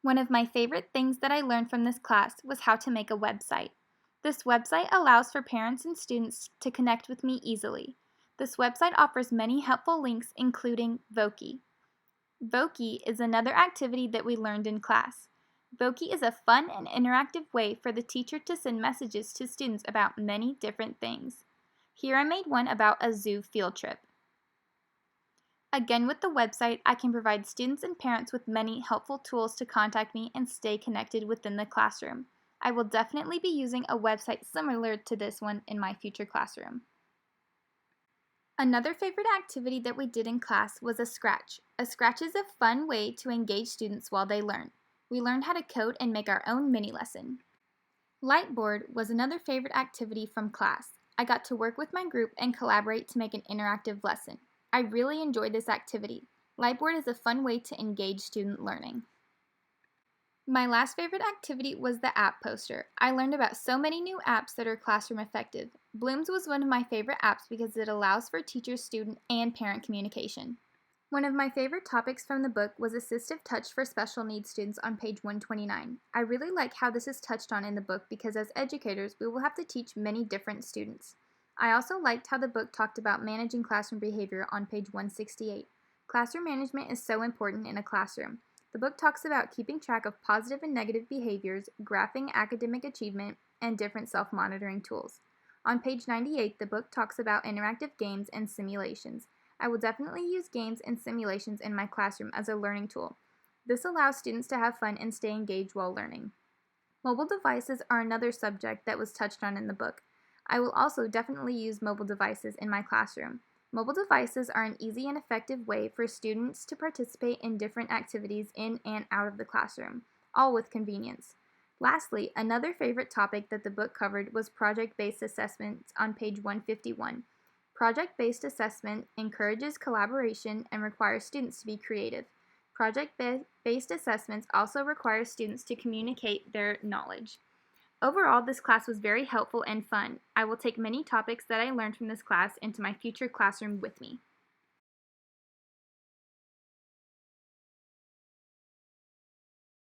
One of my favorite things that I learned from this class was how to make a website. This website allows for parents and students to connect with me easily. This website offers many helpful links, including Voki. Voki is another activity that we learned in class. Voki is a fun and interactive way for the teacher to send messages to students about many different things. Here I made one about a zoo field trip. Again, with the website, I can provide students and parents with many helpful tools to contact me and stay connected within the classroom. I will definitely be using a website similar to this one in my future classroom. Another favorite activity that we did in class was a scratch. A scratch is a fun way to engage students while they learn. We learned how to code and make our own mini lesson. Lightboard was another favorite activity from class. I got to work with my group and collaborate to make an interactive lesson. I really enjoyed this activity. Lightboard is a fun way to engage student learning. My last favorite activity was the app poster. I learned about so many new apps that are classroom effective. Blooms was one of my favorite apps because it allows for teacher, student, and parent communication. One of my favorite topics from the book was assistive touch for special needs students on page 129. I really like how this is touched on in the book because as educators, we will have to teach many different students. I also liked how the book talked about managing classroom behavior on page 168. Classroom management is so important in a classroom. The book talks about keeping track of positive and negative behaviors, graphing academic achievement, and different self-monitoring tools. On page 98, the book talks about interactive games and simulations. I will definitely use games and simulations in my classroom as a learning tool. This allows students to have fun and stay engaged while learning. Mobile devices are another subject that was touched on in the book. I will also definitely use mobile devices in my classroom. Mobile devices are an easy and effective way for students to participate in different activities in and out of the classroom, all with convenience. Lastly, another favorite topic that the book covered was project-based assessments on page 151. Project-based assessment encourages collaboration and requires students to be creative. Project-based assessments also require students to communicate their knowledge. Overall, this class was very helpful and fun. I will take many topics that I learned from this class into my future classroom with me.